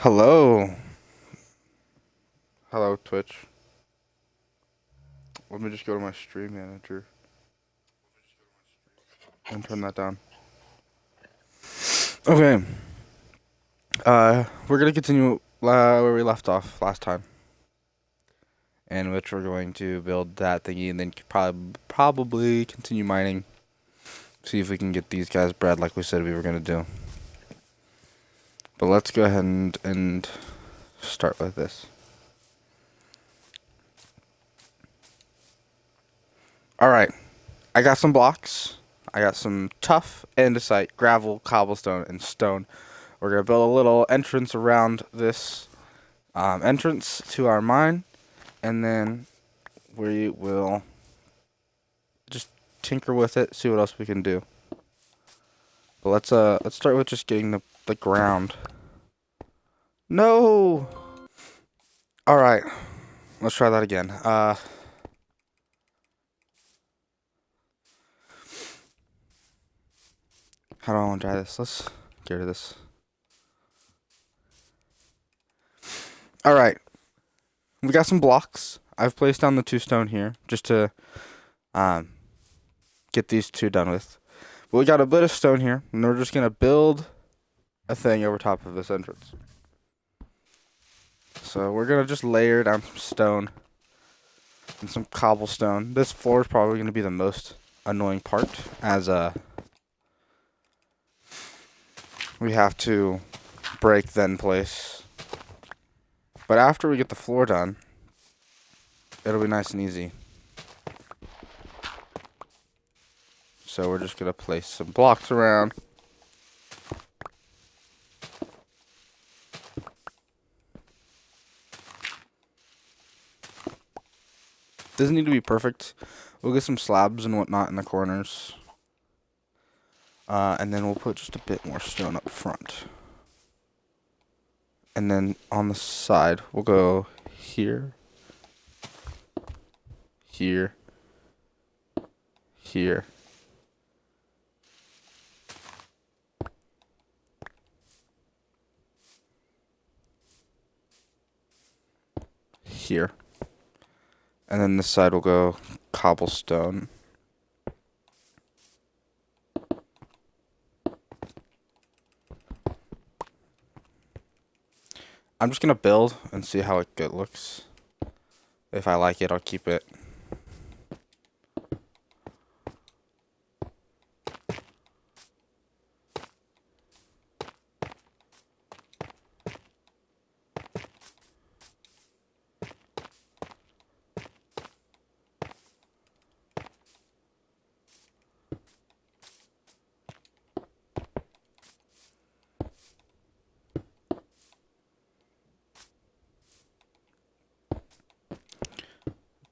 Hello. Hello, Twitch. Let me just go to my stream manager and turn that down. Okay. We're gonna continue where we left off last time, in which we're going to build that thingy and then probably continue mining. See if we can get these guys bread like we said we were gonna do. But let's go ahead and start with this. Alright. I got some blocks. I got some tough andesite, gravel, cobblestone, and stone. We're going to build a little entrance around this entrance to our mine. And then we will just tinker with it, see what else we can do. But let's start with just getting the ground. No! Alright. Let's try that again. How do I want to try this? Let's get rid of this. Alright. We got some blocks. I've placed down the 2 stone here just to get these 2 done with. But we got a bit of stone here, and we're just going to build a thing over top of this entrance. So we're going to just layer down some stone and some cobblestone. This floor is probably going to be the most annoying part, as we have to break then place. But after we get the floor done, it'll be nice and easy. So we're just going to place some blocks around. Doesn't need to be perfect. We'll get some slabs and whatnot in the corners. And then we'll put just a bit more stone up front. And then on the side, we'll go here, here, here. Here. And then this side will go cobblestone. I'm just gonna build and see how it looks. If I like it, I'll keep it.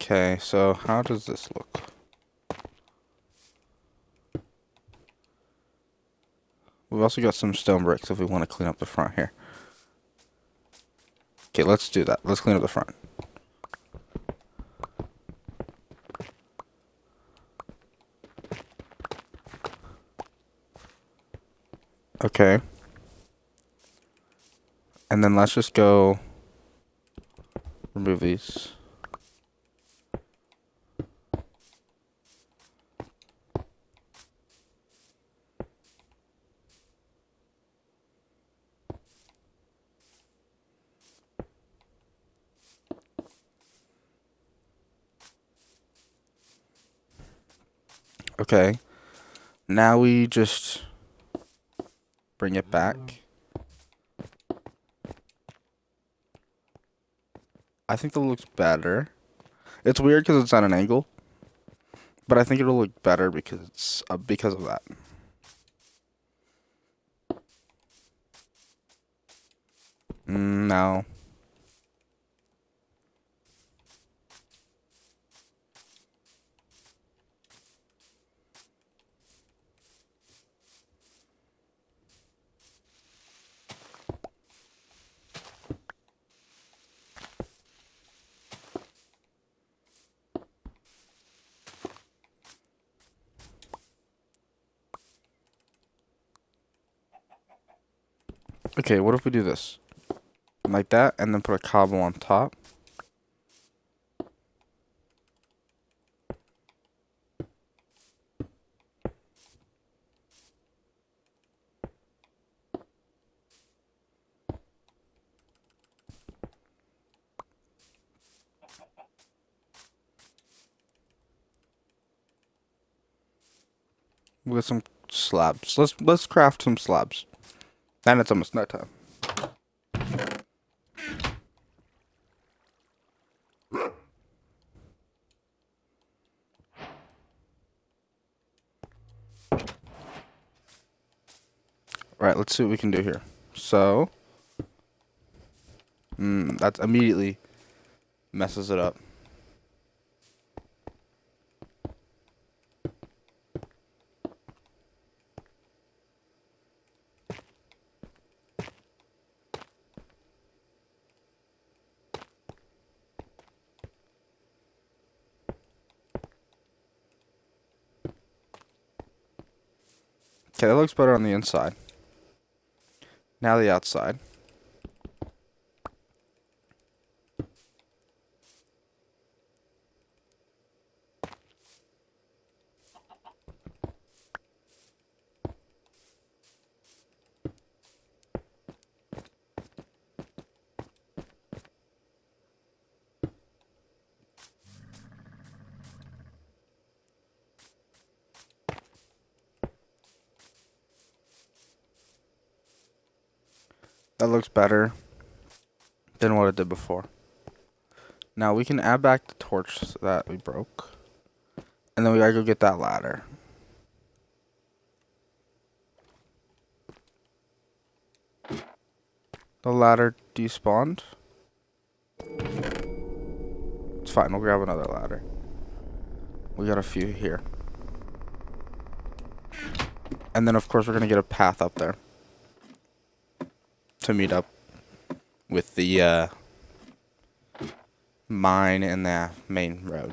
Okay, so how does this look? We've also got some stone bricks if we want to clean up the front here. Okay, let's do that. Let's clean up the front. Okay. And then let's just go remove these. Okay. Now we just bring it back. I think that looks better. It's weird because it's at an angle, but I think it'll look better because it's because of that. No. Okay, what if we do this? like that, and then put a cobble on top. With some slabs. Let's craft some slabs. And it's almost nighttime. Right, let's see what we can do here. So, that immediately messes it up. Okay, that looks better on the inside. Now the outside. That looks better than what it did before. Now we can add back the torch that we broke. And then we gotta go get that ladder. The ladder despawned. It's fine, we'll grab another ladder. We got a few here. And then of course we're gonna get a path up there. To meet up with the mine and the main road.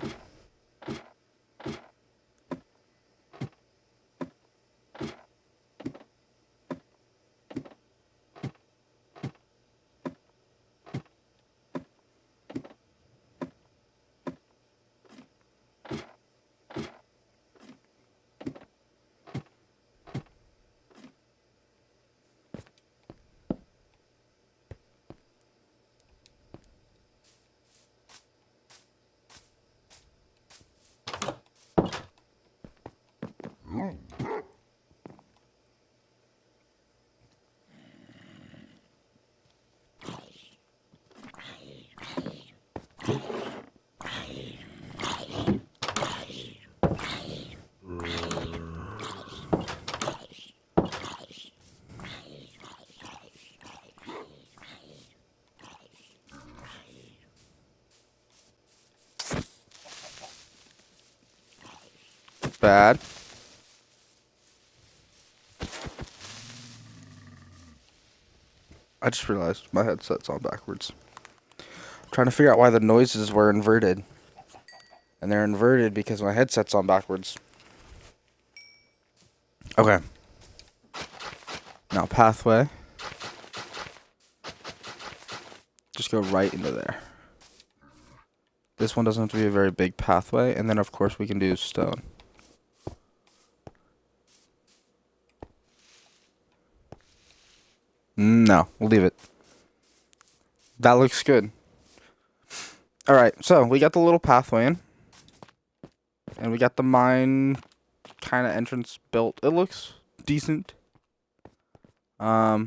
Bad. I just realized my headset's on backwards. I'm trying to figure out why the noises were inverted. And they're inverted because my headset's on backwards. Okay. Now pathway. Just go right into there. This one doesn't have to be a very big pathway. And then of course we can do stone. No, we'll leave it. That looks good. Alright, so we got the little pathway in. And we got the mine kind of entrance built. It looks decent. I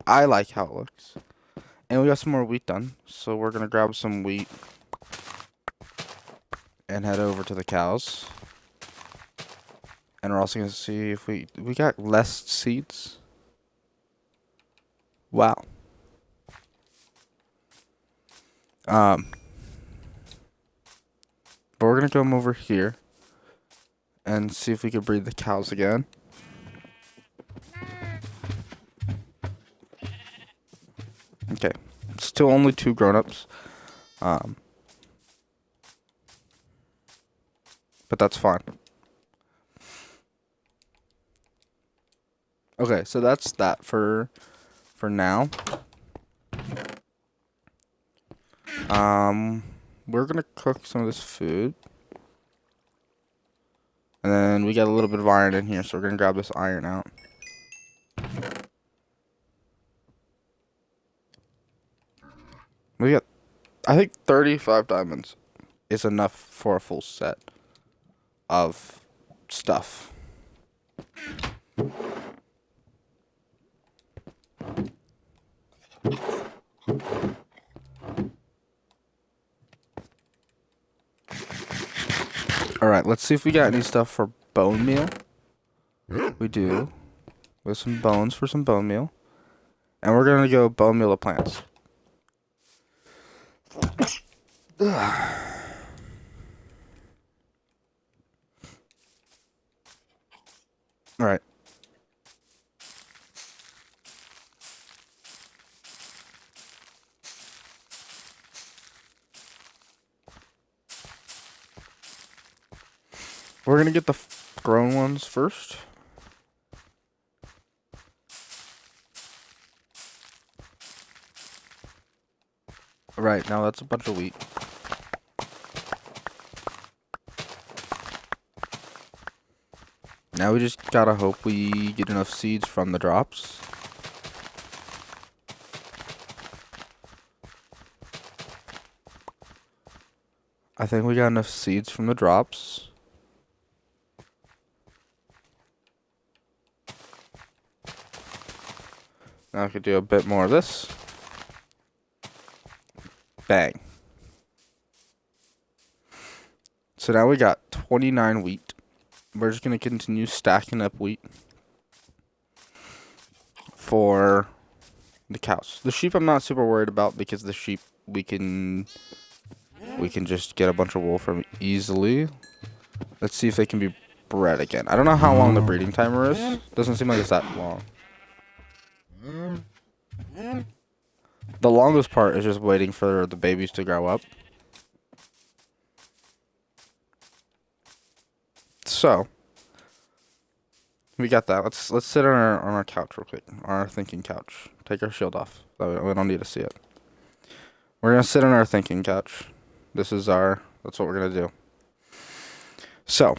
like how it looks. And we got some more wheat done. So we're going to grab some wheat. And head over to the cows. And we're also going to see if we got less seeds. Wow. But we're going to come over here. And see if we can breed the cows again. Okay. Still only 2 grown-ups. But that's fine. Okay, so that's that for for now. We're gonna cook some of this food. And then we got a little bit of iron in here, so we're gonna grab this iron out. We got, I think 35 diamonds is enough for a full set of stuff. Alright, let's see if we got any stuff for bone meal. We do. With some bones for some bone meal. And we're gonna go bone meal of plants. Alright. We're gonna get the grown ones first. Right, now that's a bunch of wheat. Now we just gotta hope we get enough seeds from the drops. I think we got enough seeds from the drops. Now I could do a bit more of this. Bang. So now we got 29 wheat. We're just going to continue stacking up wheat for the cows. The sheep I'm not super worried about because the sheep we can just get a bunch of wool from easily. Let's see if they can be bred again. I don't know how long the breeding timer is. Doesn't seem like it's that long. The longest part is just waiting for the babies to grow up. So we got that. Let's sit on our couch real quick. On our thinking couch. Take our shield off. We don't need to see it. We're gonna sit on our thinking couch. That's what we're gonna do. So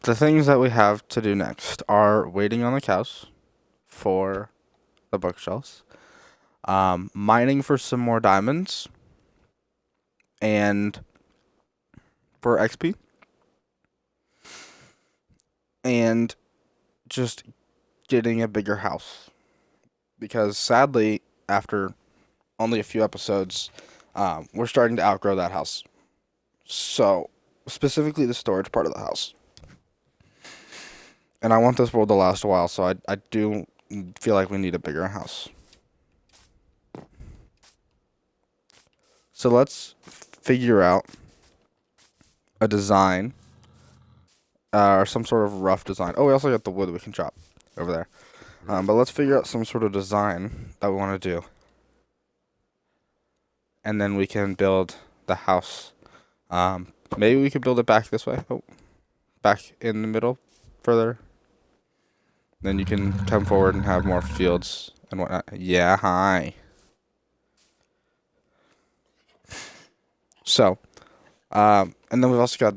the things that we have to do next are waiting on the cows for the bookshelves, mining for some more diamonds, and for XP, and just getting a bigger house. Because sadly, after only a few episodes, we're starting to outgrow that house. So, specifically the storage part of the house. And I want this world to last a while, so I do feel like we need a bigger house. So let's figure out a design, or some sort of rough design. Oh, we also got the wood we can chop over there. But let's figure out some sort of design that we want to do. And then we can build the house. Maybe we could build it back this way. Oh, back in the middle, further. Then you can come forward and have more fields and whatnot. Yeah, hi. So, and then we've also got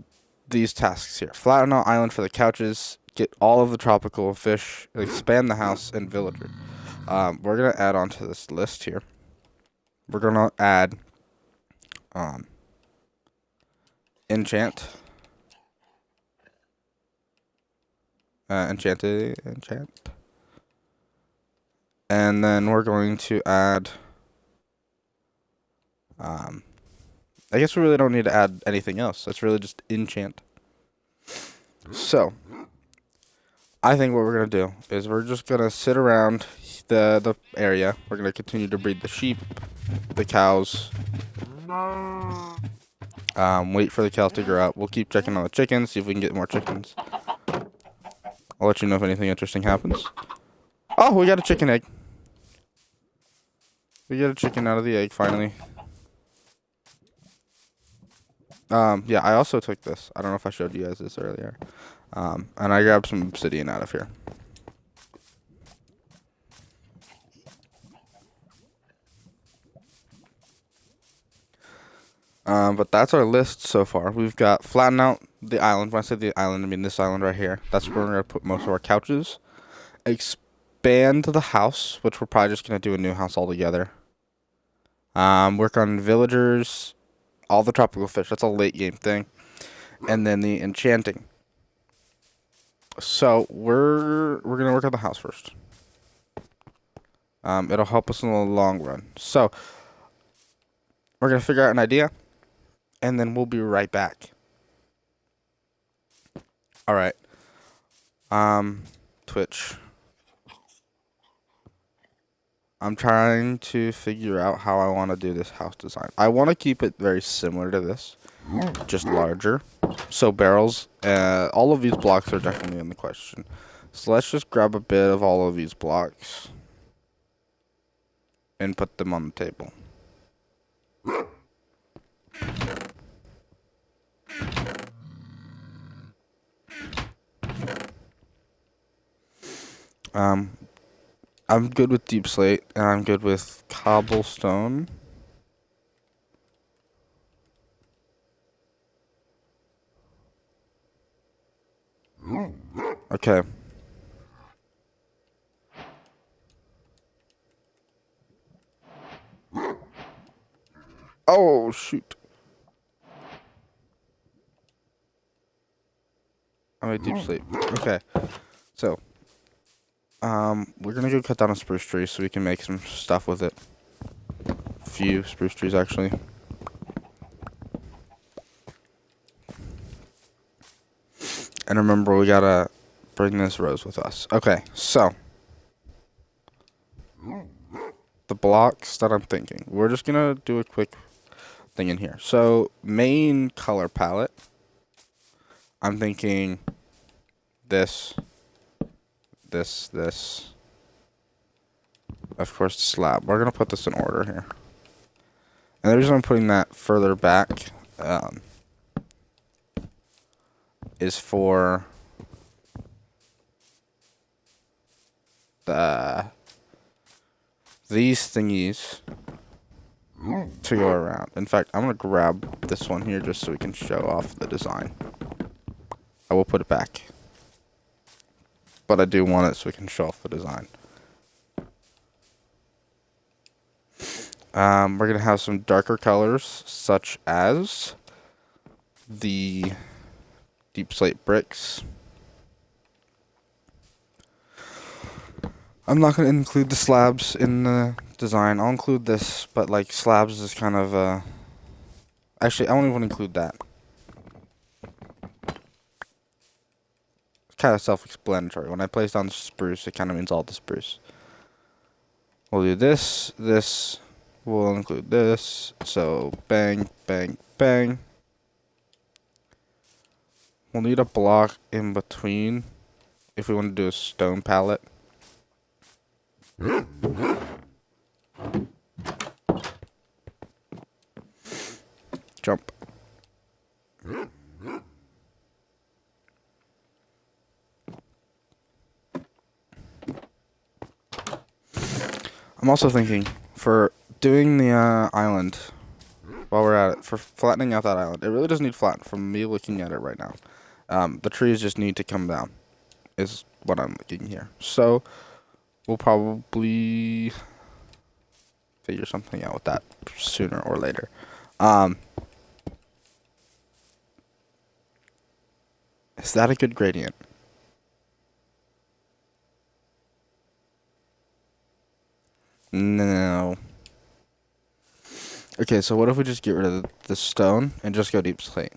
these tasks here. Flatten out island for the couches. Get all of the tropical fish. Expand the house and villager. We're going to add onto this list here. We're going to add enchant. Enchant. And then we're going to add, I guess we really don't need to add anything else. That's really just enchant. So, I think what we're going to do is we're just going to sit around the area. We're going to continue to breed the sheep, the cows. Wait for the cows to grow up. We'll keep checking on the chickens, see if we can get more chickens. I'll let you know if anything interesting happens. Oh, we got a chicken egg. We got a chicken out of the egg, finally. Yeah, I also took this. I don't know if I showed you guys this earlier. And I grabbed some obsidian out of here. But that's our list so far. We've got flatten out the island. When I say the island, I mean this island right here. That's where we're gonna put most of our couches. Expand the house, which we're probably just gonna do a new house altogether. Work on villagers, all the tropical fish. That's a late game thing, and then the enchanting. So we're gonna work on the house first. It'll help us in the long run. So we're gonna figure out an idea, and then we'll be right back. All right. Twitch. I'm trying to figure out how I want to do this house design. I want to keep it very similar to this, just larger. So barrels, all of these blocks are definitely in the question. So let's just grab a bit of all of these blocks and put them on the table. I'm good with deep slate, and I'm good with cobblestone. Okay. Oh, shoot. I made deep slate. Okay. So, we're gonna go cut down a spruce tree so we can make some stuff with it. A few spruce trees, actually. And remember, we gotta bring this rose with us. Okay, so. The blocks that I'm thinking. We're just gonna do a quick thing in here. So, main color palette. I'm thinking this. Of course, slab. We're gonna put this in order here. And the reason I'm putting that further back is for these thingies to go around. In fact, I'm gonna grab this one here just so we can show off the design. I will put it back, but I do want it so we can show off the design. We're gonna have some darker colors, such as the deep slate bricks. I'm not gonna include the slabs in the design. I'll include this, but like slabs is kind of actually I won't even include that. It's kind of self-explanatory. When I place down the spruce, it kind of means all the spruce. We'll do this. We'll include this. So bang, bang, bang. We'll need a block in between if we want to do a stone palette. Jump. I'm also thinking for doing the island, while we're at it, for flattening out that island, it really doesn't need flattened from me looking at it right now. The trees just need to come down, is what I'm looking here. So, we'll probably figure something out with that sooner or later. Is that a good gradient? No. Okay, so what if we just get rid of the stone and just go deep slate?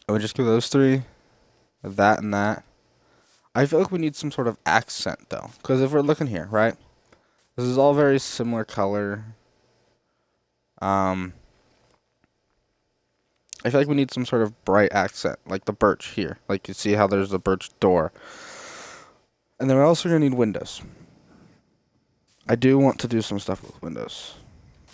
And we just go those three, that and that. I feel like we need some sort of accent though, because if we're looking here, right? This is all very similar color. I feel like we need some sort of bright accent, like the birch here. Like you see how there's the birch door. And then we're also gonna need windows. I do want to do some stuff with windows.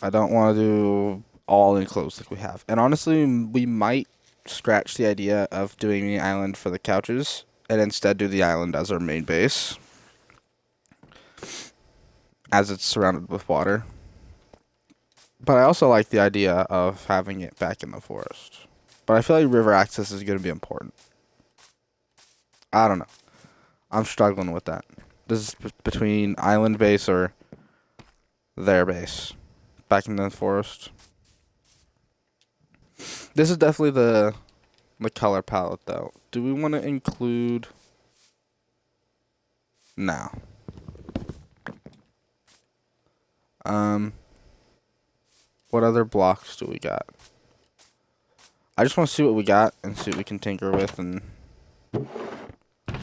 I don't want to do all enclosed like we have. And honestly, we might scratch the idea of doing the island for the couches and instead do the island as our main base, as it's surrounded with water. But I also like the idea of having it back in the forest. But I feel like river access is going to be important. I don't know. I'm struggling with that. This is between island base or their base. Back in the forest. This is definitely the color palette, though. Do we want to include... No. What other blocks do we got? I just want to see what we got and see what we can tinker with, and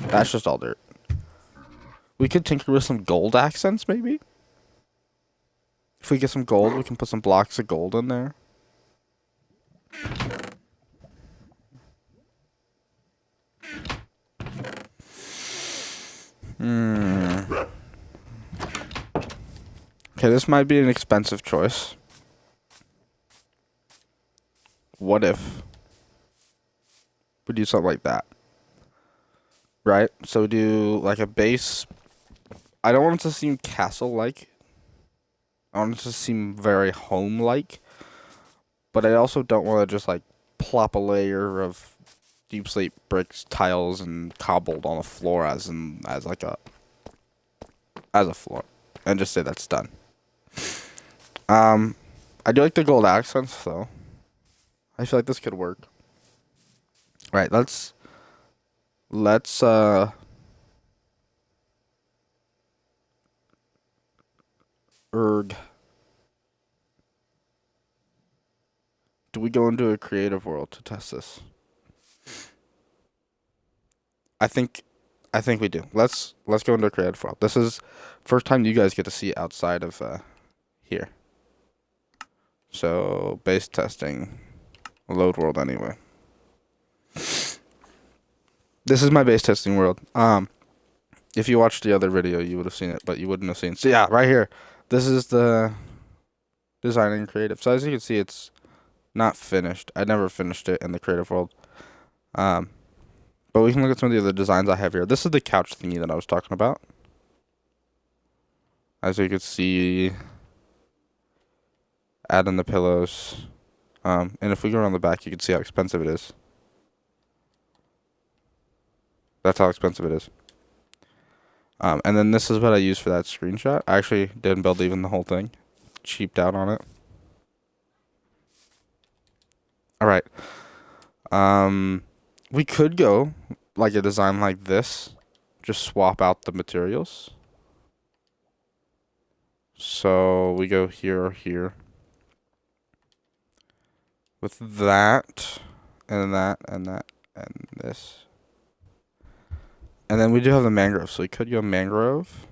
that's just all dirt. We could tinker with some gold accents, maybe? If we get some gold, we can put some blocks of gold in there. Okay, this might be an expensive choice. What if we do something like that? Right? So we do like a base. I don't want it to seem castle-like. I want it to seem very home-like. But I also don't want to just like plop a layer of deep slate bricks, tiles, and cobbled on the floor as a floor, and just say that's done. I do like the gold accents though. I feel like this could work. Right, let's erg. Do we go into a creative world to test this? I think we do. Let's go into a creative world. This is first time you guys get to see outside of here. So base testing, load world anyway. This is my base testing world. If you watched the other video, you would have seen it, but you wouldn't have seen. So yeah, right here. This is the designing creative. So as you can see, it's not finished. I never finished it in the creative world. But we can look at some of the other designs I have here. This is the couch thingy that I was talking about. As you can see, add in the pillows. And if we go around the back, you can see how expensive it is. That's how expensive it is. And then this is what I used for that screenshot. I actually didn't build even the whole thing. Cheaped out on it. Alright. We could go like a design like this. Just swap out the materials. So we go here or here. With that, and that, and that, and this. And then we do have the mangrove, so we could go mangrove.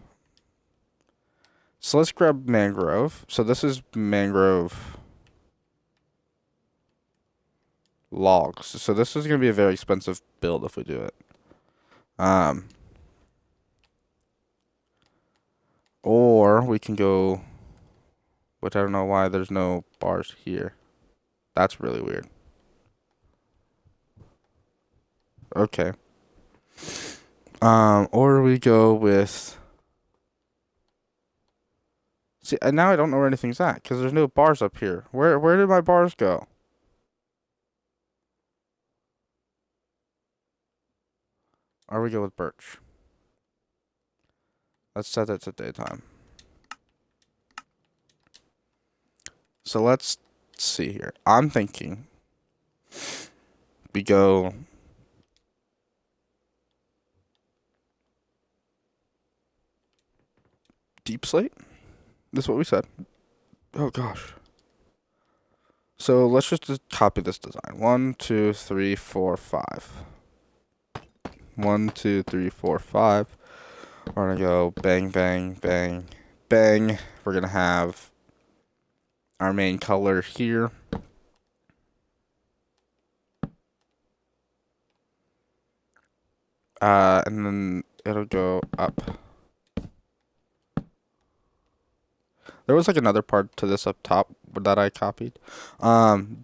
So let's grab mangrove. So this is mangrove logs. So this is going to be a very expensive build if we do it. Or we can go, which I don't know why there's no bars here. That's really weird. Okay. Or we go with... See, and now I don't know where anything's at, because there's no bars up here. Where did my bars go? Or we go with birch. Let's set it to daytime. So let's see here. I'm thinking we go... deep slate? That's what we said. Oh gosh. So let's just copy this design. 1, 2, 3, 4, 5. 1, 2, 3, 4, 5. We're gonna go bang, bang, bang, bang. We're gonna have our main color here. And then it'll go up. There was like another part to this up top that I copied.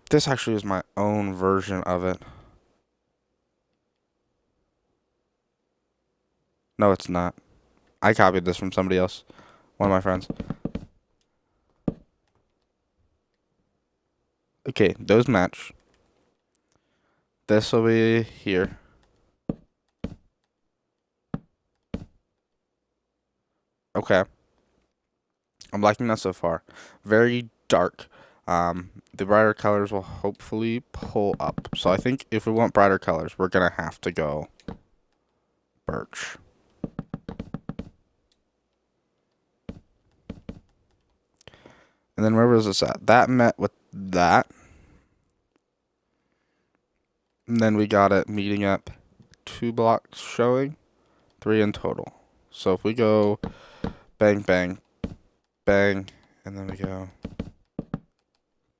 This actually is my own version of it. No, it's not. I copied this from somebody else. One of my friends. Okay, those match. This will be here. Okay. I'm liking that so far. Very dark. The brighter colors will hopefully pull up. So I think if we want brighter colors, we're going to have to go birch. And then where was this at? That met with that. And then we got it meeting up 2 blocks showing, 3 in total. So if we go bang, bang, bang, and then we go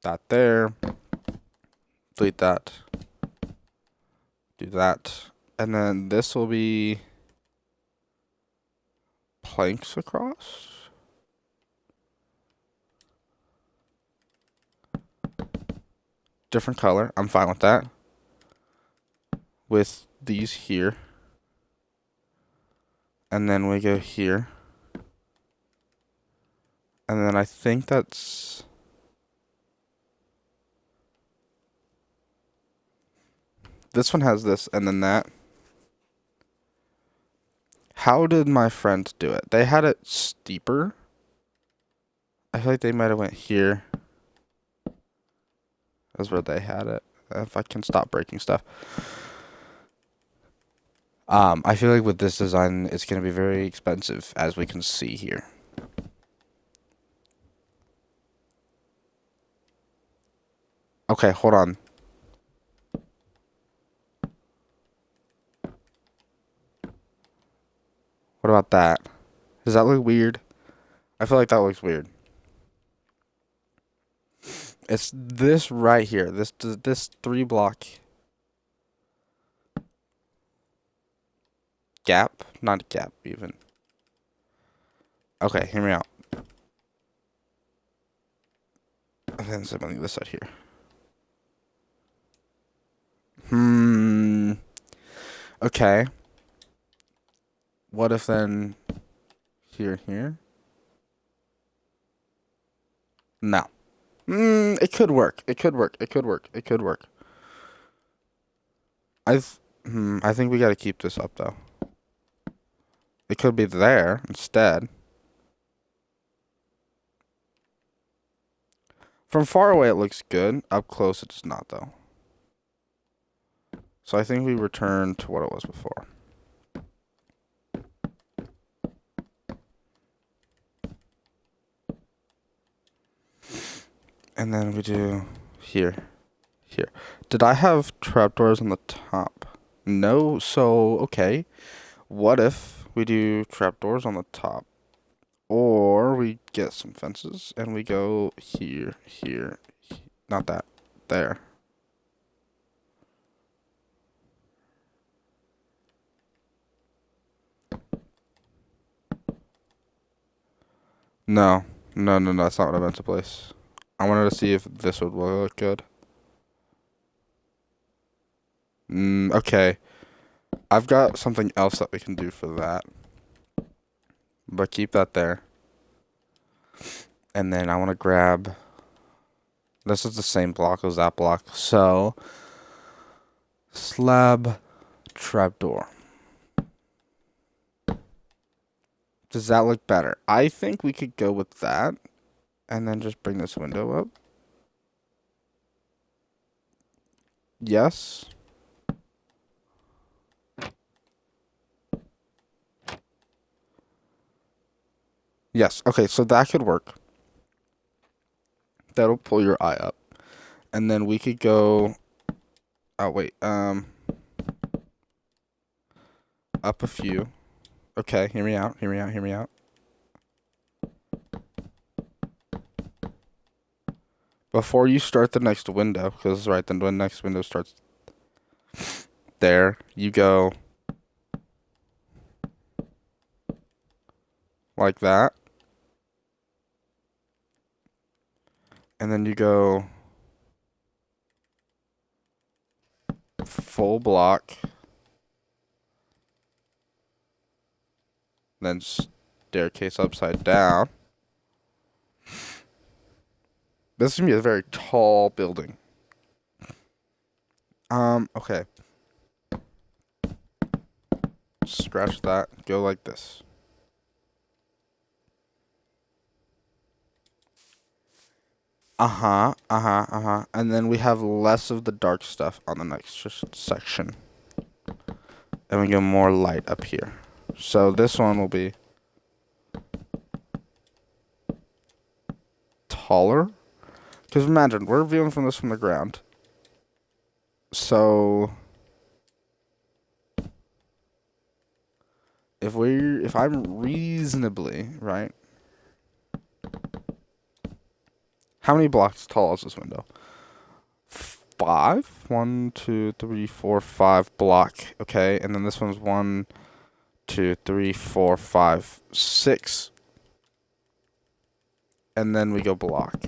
that there, delete that, do that, and then this will be planks across. Different color, I'm fine with that. With these here. And then we go here. And then I think that's... This one has this and then that. How did my friend do it? They had it steeper. I feel like they might have went here. That's where they had it. If I can stop breaking stuff. I feel like with this design, it's going to be very expensive, as we can see here. Okay, hold on. What about that? Does that look weird? I feel like that looks weird. It's this right here. This 3 block gap, not a gap even. Okay, hear me out. And then something this side here. Okay. What if then here, here? No. It could work. It could work. It could work. It could work. I think we gotta keep this up though. It could be there instead. From far away it looks good. Up close it does not though. So I think we return to what it was before. And then we do here. Here. Did I have trapdoors on the top? No, so okay. What if we do trapdoors on the top? Or we get some fences and we go here, here, not that, there. No, no, that's not what I meant to place. I wanted to see if this would look good. Okay. I've got something else that we can do for that. But keep that there. And then I want to grab... This is the same block as that block. So, slab trapdoor. Does that look better? I think we could go with that. And then just bring this window up. Yes. Yes. Okay, so that could work. That'll pull your eye up. And then we could go... Oh, wait. Up a few. Okay, hear me out. Hear me out. Hear me out. Before you start the next window, because right, then the next window starts there, you go like that. And then you go full block. Then staircase upside down. This is gonna be a very tall building. Okay. Scratch that. Go like this. And then we have less of the dark stuff on the next section. And we get more light up here. So this one will be taller. Because imagine, we're viewing from this from the ground. So if I'm reasonably, right? How many blocks tall is this window? 5? 1, 2, 3, 4, 5 block. Okay, and then this one's 1, 2, 3, 4, 5, 6. And then we go block.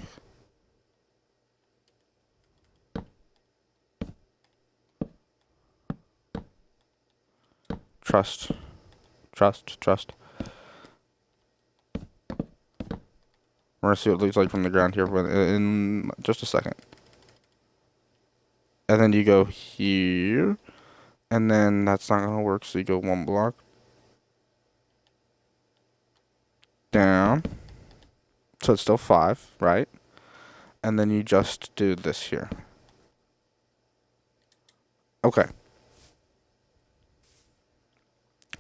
Trust. We're gonna see what it looks like from the ground here in just a second. And then you go here. And then that's not gonna work, so you go 1 block. Down. So it's still 5, right? And then you just do this here. Okay.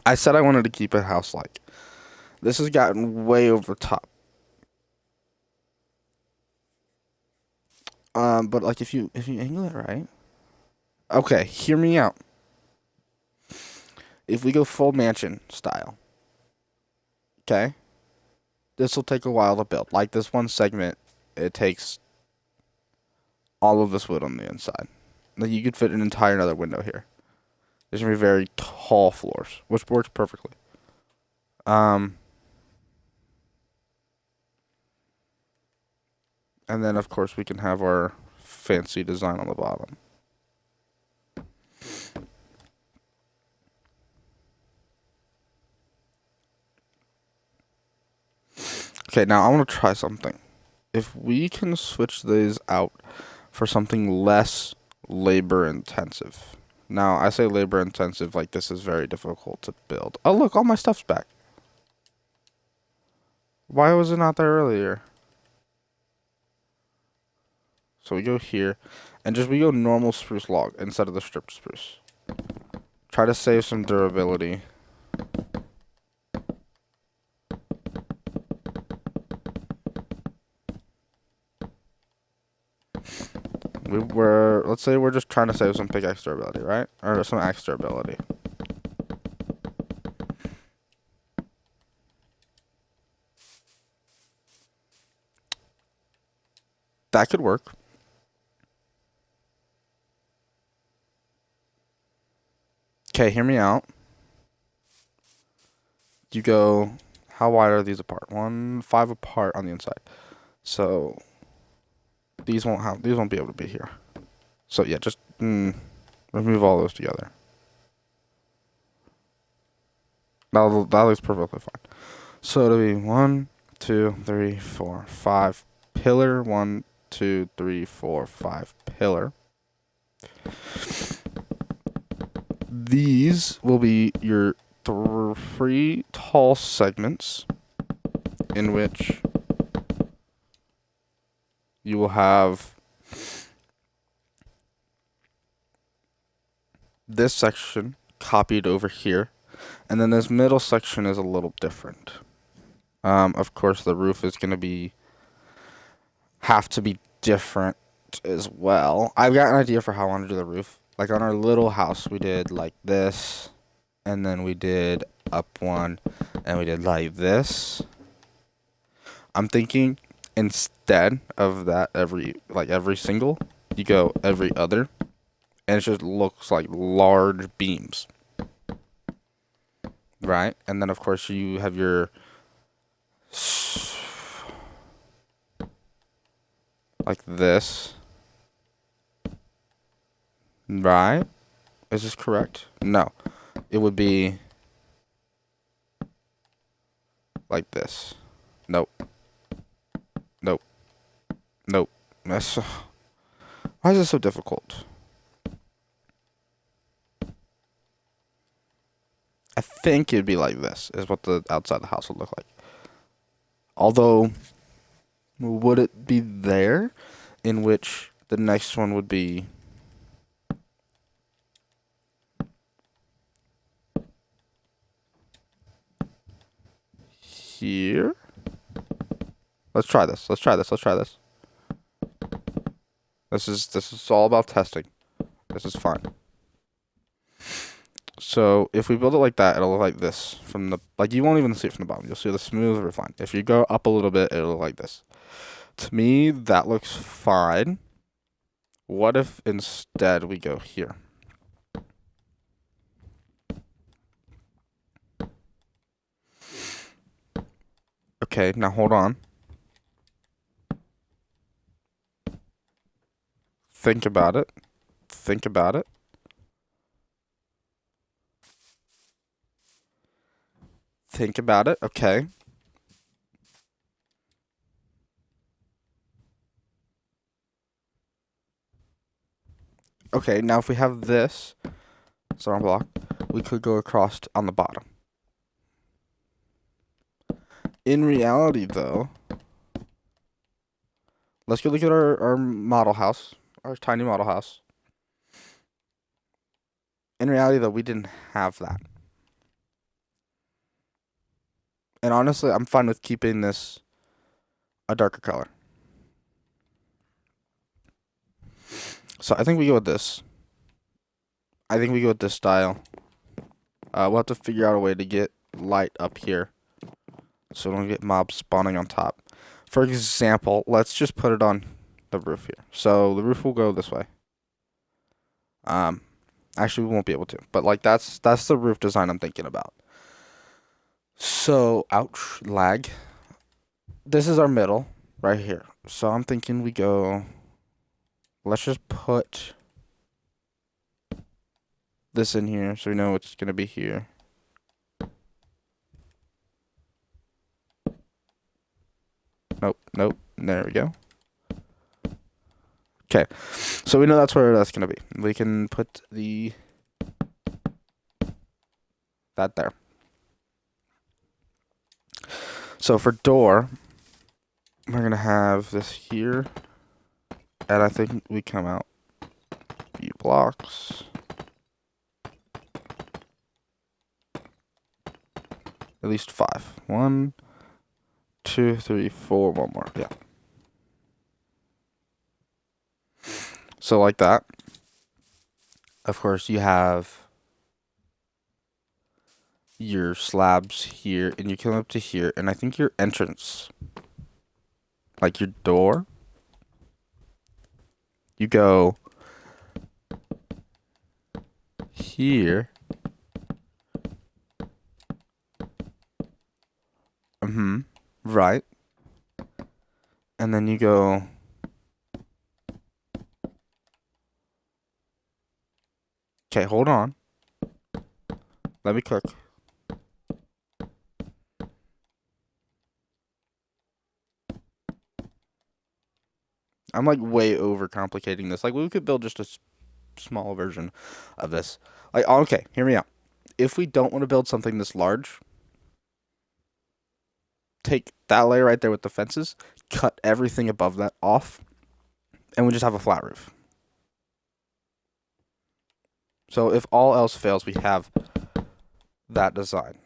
I said I wanted to keep it house-like. This has gotten way over the top. But like if you angle it right. Okay, hear me out. If we go full mansion style, okay, this will take a while to build. Like this one segment, it takes all of this wood on the inside. Like you could fit an entire another window here. There's gonna be very tall floors, which works perfectly. And then of course we can have our fancy design on the bottom. Okay, now I want to try something. If we can switch these out for something less labor intensive. Now, I say labor intensive like this is very difficult to build. Oh, look, all my stuff's back. Why was it not there earlier? So we go here, and we go normal spruce log instead of the stripped spruce. Try to save some durability. Let's say we're just trying to save some pickaxe durability, right? Or some axe durability. That could work. Okay, hear me out. You go, how wide are these apart? 5 apart on the inside. So these won't be able to be here. So yeah, just remove all those together. That looks perfectly fine. So it'll be 1, 2, 3, 4, 5 pillar. 1, 2, 3, 4, 5 pillar. These will be your 3 tall segments in which you will have this section copied over here, and then this middle section is a little different. Of course, the roof is going to have to be different as well. I've got an idea for how I want to do the roof. Like on our little house, we did like this, and then we did up one, and we did like this. I'm thinking instead of that every single, you go every other, and it just looks like large beams. Right? And then of course you have your like this. Right? Is this correct? No. It would be like this. Nope. Nope. Nope. That's, why is this so difficult? I think it'd be like this, is what the outside of the house would look like. Although, would it be there? In which the next one would be here? Let's try this. Let's try this. Let's try this. This is all about testing. This is fine. So if we build it like that, it'll look like this from the like you won't even see it from the bottom. You'll see the smooth refine. If you go up a little bit, it'll look like this. To me, that looks fine. What if instead we go here? Okay, now hold on. Think about it. Think about it. Think about it. Okay. Okay, now if we have this stone block, we could go across on the bottom. In reality, though, let's go look at our model house, our tiny model house. In reality, though, we didn't have that. And honestly, I'm fine with keeping this a darker color. So I think we go with this. I think we go with this style. We'll have to figure out a way to get light up here, so we don't get mobs spawning on top. For example, let's just put it on the roof here. So the roof will go this way. Actually, we won't be able to, but like that's the roof design I'm thinking about. So, ouch, lag. This is our middle right here. So I'm thinking we go. Let's just put this in here so we know it's gonna be here. Nope, nope. There we go. Okay, so we know that's where that's gonna be. We can put that there. So for door, we're gonna have this here, and I think we come out a few blocks. At least 5. 1, 2, 3, 4. One more. Yeah. So like that. Of course, you have your slabs here, and you come up to here, and I think your entrance, like your door, you go here. Right. And then you go okay, hold on. Let me cook. I'm like way over complicating this. Like we could build just a small version of this. Like okay, hear me out. If we don't want to build something this large, take that layer right there with the fences, cut everything above that off, and we just have a flat roof. So if all else fails, we have that design.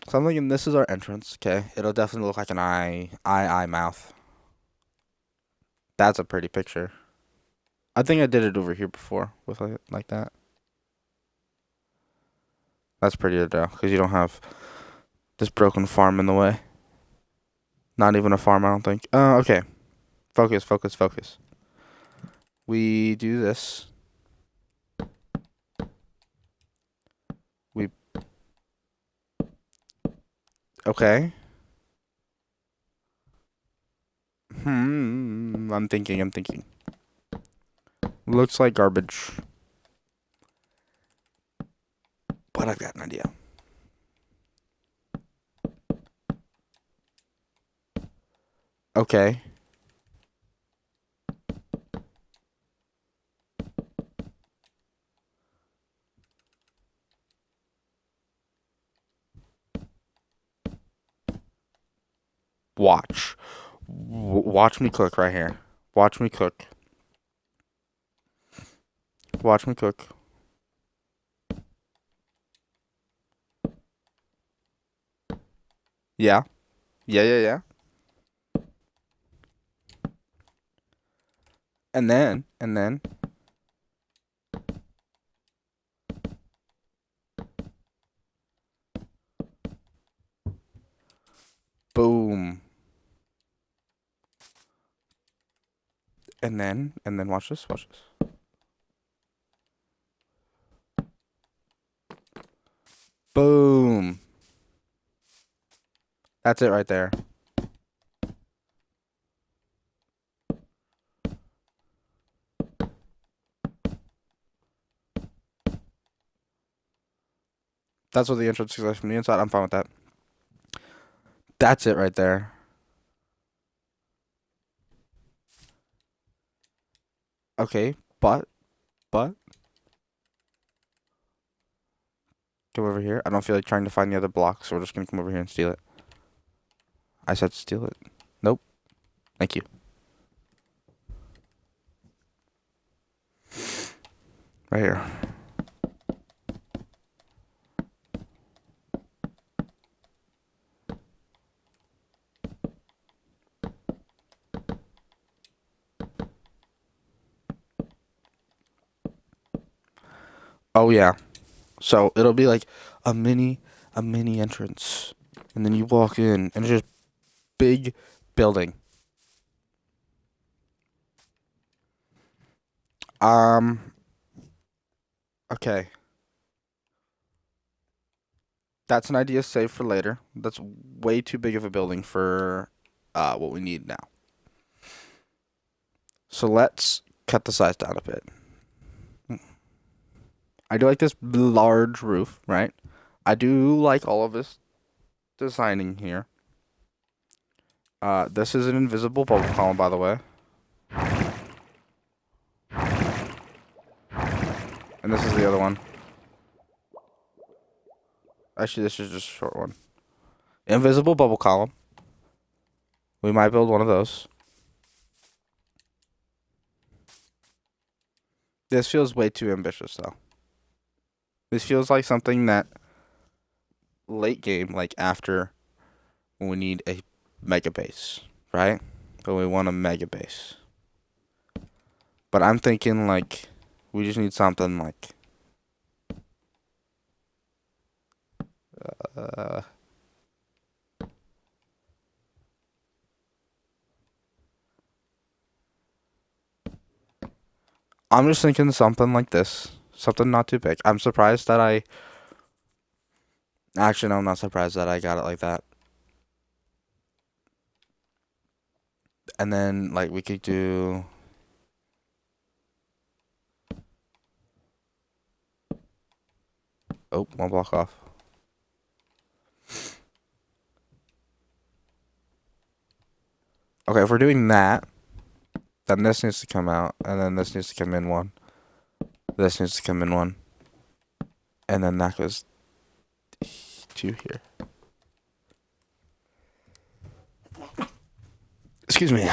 So I'm thinking this is our entrance, okay? It'll definitely look like an eye, mouth. That's a pretty picture. I think I did it over here before with like that. That's prettier though, because you don't have this broken farm in the way. Not even a farm, I don't think. Okay. Focus, focus, focus. We do this. Okay. I'm thinking. Looks like garbage. But I've got an idea. Okay. Watch. Watch me cook right here. Watch me cook. Watch me cook. Yeah. Yeah. And then. Boom. And then watch this. Watch this. Boom. That's it right there. That's what the entrance looks like from the inside. I'm fine with that. That's it right there. Okay, but come over here. I don't feel like trying to find the other block, so we're just gonna come over here and steal it. I said steal it. Nope. Thank you. Right here. Oh yeah. So it'll be like a mini entrance, and then you walk in, and it's just big building. Okay. That's an idea saved for later. That's way too big of a building for what we need now. So let's cut the size down a bit. I do like this large roof, right? I do like all of this designing here. This is an invisible bubble column, by the way. And this is the other one. Actually, this is just a short one. Invisible bubble column. We might build one of those. This feels way too ambitious, though. This feels like something that late game, like after when we need a mega base, right? But we want a mega base. But I'm thinking like we just need something like I'm just thinking something like this. Something not too big. I'm surprised that I actually no, I'm not surprised that I got it like that. And then like we could do one block off. Okay, if we're doing that, then this needs to come out, and then this needs to come in one. This needs to come in one. And then that goes to here. Excuse me.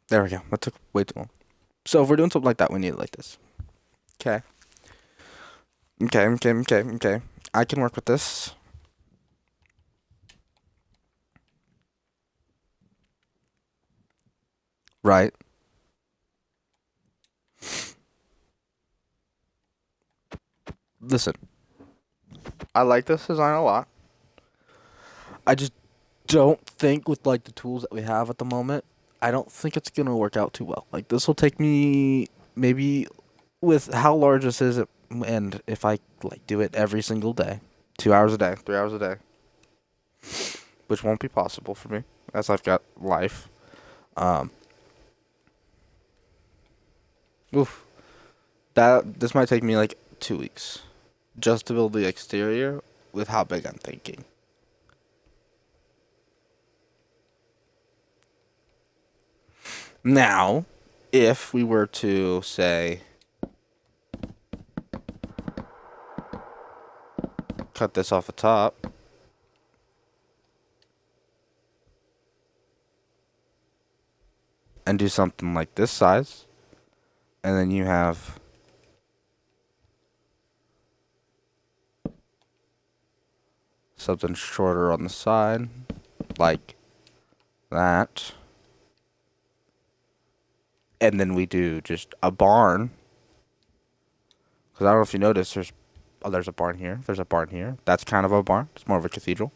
There we go. That took way too long. So if we're doing something like that, we need it like this. Okay. Okay. I can work with this. Right. Listen. I like this design a lot. I just don't think with like the tools that we have at the moment, I don't think it's gonna work out too well. Like this will take me maybe with how large this is, and if I like do it every single day, 2 hours a day, 3 hours a day, which won't be possible for me as I've got life. Oof. This might take me like 2 weeks just to build the exterior with how big I'm thinking. Now, if we were to say cut this off the top. And do something like this size. And then you have something shorter on the side, like that. And then we do just a barn. Because I don't know if you noticed, there's a barn here. There's a barn here. That's kind of a barn. It's more of a cathedral.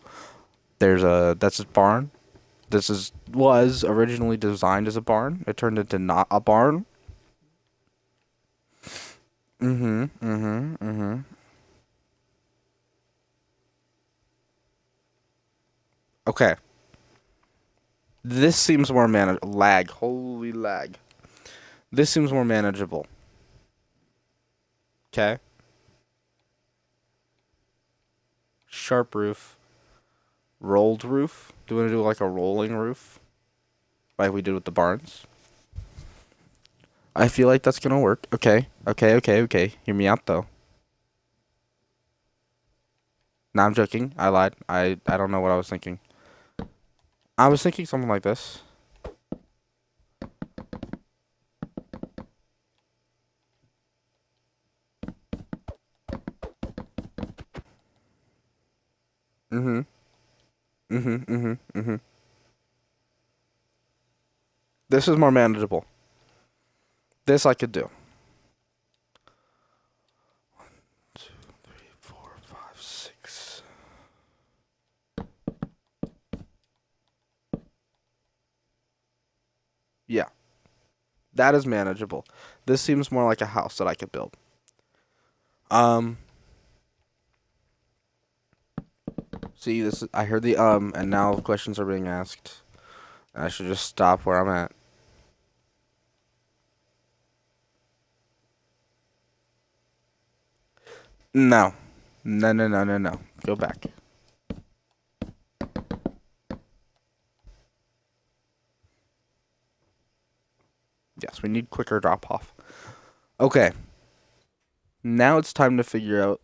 That's a barn. Was originally designed as a barn. It turned into not a barn. Okay. This seems more lag. Holy lag. This seems more manageable. Okay. Sharp roof. Rolled roof. Do we want to do like a rolling roof? Like we did with the barns? I feel like that's gonna work. Okay. Hear me out though. Nah, I'm joking. I lied. I don't know what I was thinking. I was thinking something like this. This is more manageable. This I could do. 1, 2, 3, 4, 5, 6. Yeah. That is manageable. This seems more like a house that I could build. See, I heard the and now questions are being asked. I should just stop where I'm at. No. No. Go back. Yes, we need quicker drop off. Okay. Now it's time to figure out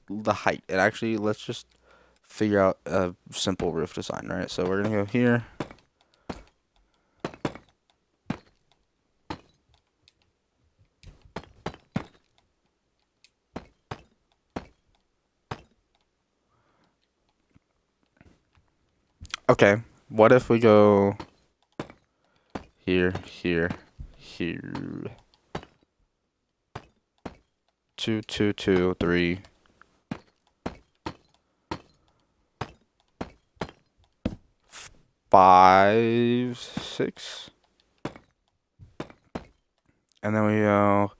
the height. And actually, let's just figure out a simple roof design, right? So we're going to go here. Okay. What if we go here, here, here. 2, 2, 2, 3. 5, 6. And then we go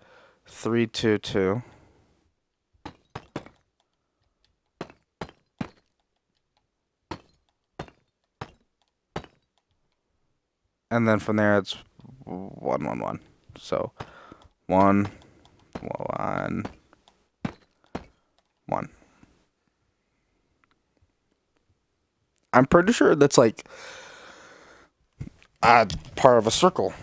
3, 2, 2. And then from there it's 1, 1, 1. So 1, 1, 1. I'm pretty sure that's like part of a circle.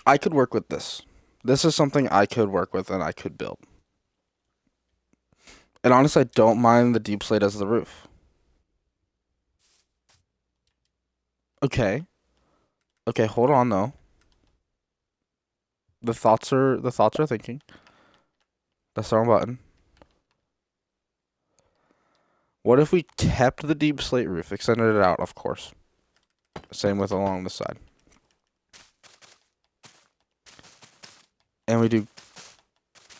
I could work with this. This is something I could work with and I could build. And honestly, I don't mind the deep slate as the roof. Okay. Okay, hold on though. The thoughts are thinking. That's the wrong button. What if we kept the deep slate roof, extended it out, of course. Same with along the side. And we do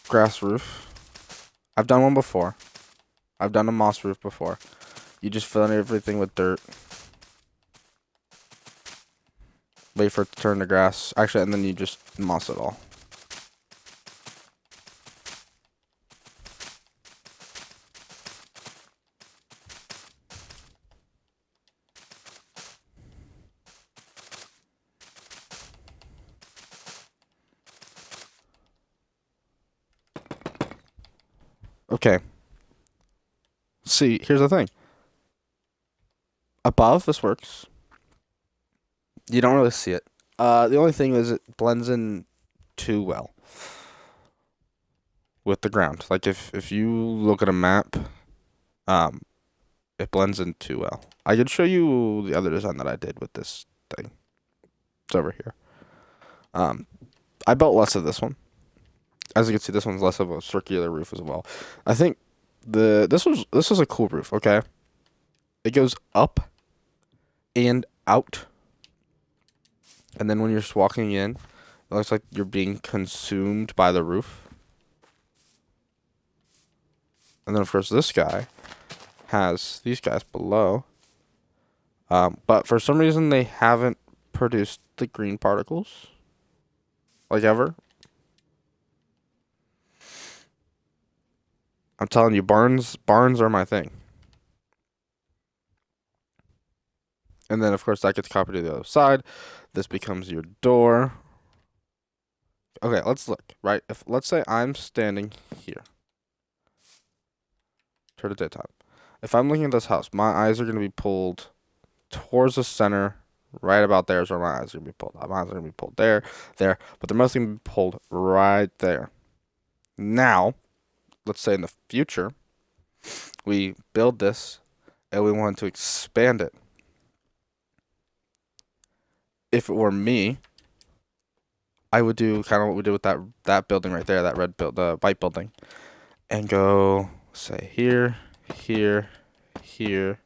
grass roof. I've done one before. I've done a moss roof before. You just fill in everything with dirt. Wait for it to turn to grass. Actually, and then you just moss it all. Okay. See, here's the thing. Above, this works. You don't really see it. The only thing is it blends in too well. with the ground. Like if you look at a map, um, it blends in too well. I could show you the other design that I did with this thing. It's over here. Um, I built less of this one. As you can see, this one's less of a circular roof as well. I think this was a cool roof. Okay, it goes up and out, and then when you're just walking in, it looks like you're being consumed by the roof. And then of course this guy has these guys below. But for some reason they haven't produced the green particles, like ever. I'm telling you, barns are my thing. And then of course that gets copied to the other side. This becomes your door. Okay, let's look, right? If let's say I'm standing here. Turn to daytime. If I'm looking at this house, my eyes are gonna be pulled towards the center. Right about there is where my eyes are gonna be pulled. My eyes are gonna be pulled there, but they're mostly gonna be pulled right there. Now, let's say in the future, we build this and we want to expand it. If it were me, I would do kind of what we did with that building right there, that the white building, and go say here, here, here.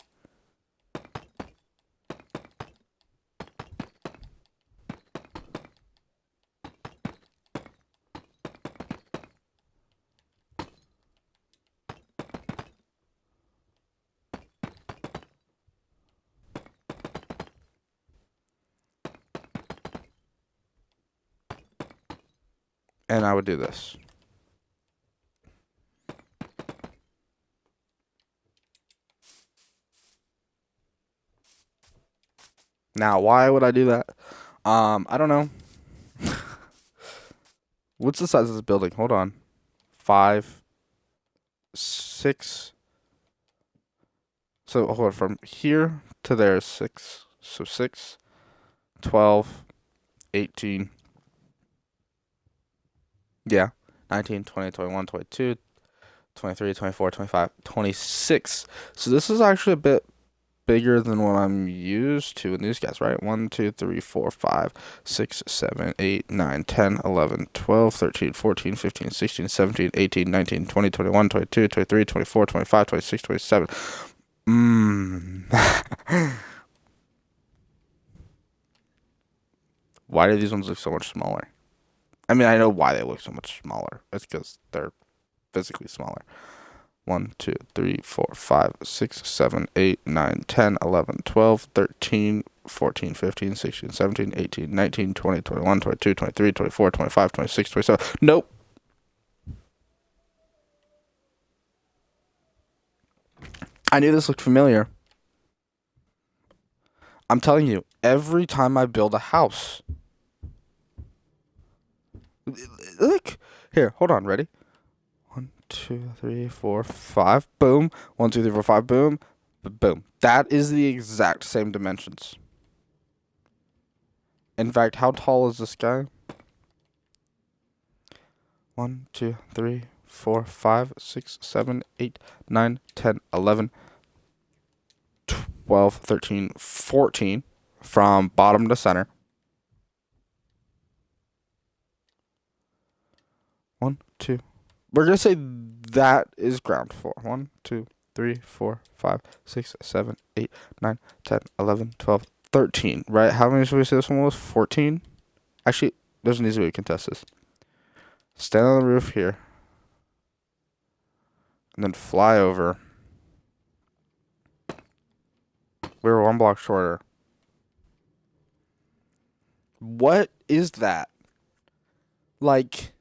And I would do this. Now, why would I do that? I don't know. What's the size of this building? Hold on. 5, 6. So hold on, from here to there is 6. So 6, 12, 18. Yeah. 19, 20, 21, 22, 23, 24, 25, 26. So this is actually a bit bigger than what I'm used to in these guys, right? 1, 2, 3, 4, 5, 6, 7, 8, 9, 10, 11, 12, 13, 14, 15, 16, 17, 18, 19, 20, 21, 22, 23, 24, 25, 26, 27. Why do these ones look so much smaller? I mean, I know why they look so much smaller. It's because they're physically smaller. 1, 2, 3, 4, 5, 6, 7, 8, 9, 10, 11, 12, 13, 14, 15, 16, 17, 18, 19, 20, 21, 22, 23, 24, 25, 26, 27. Nope. I knew this looked familiar. I'm telling you, every time I build a house. Look. Here, hold on, ready? 1, 2, 3, 4, 5. Boom. 1, 2, 3, 4, 5. Boom. Boom. That is the exact same dimensions. In fact, how tall is this guy? 1, 2, 3, 4, 5, 6, 7, 8, 9, 10, 11, 12, 13, 14 from bottom to center. 1, 2. We're going to say that is ground floor. 1, 2, 3, 4, 5, 6, 7, 8, 9, 10, 11, 12, 13. Right? How many should we say this one was? 14? Actually, there's an easy way to contest this. Stand on the roof here. And then fly over. We were 1 block shorter. What is that? Like,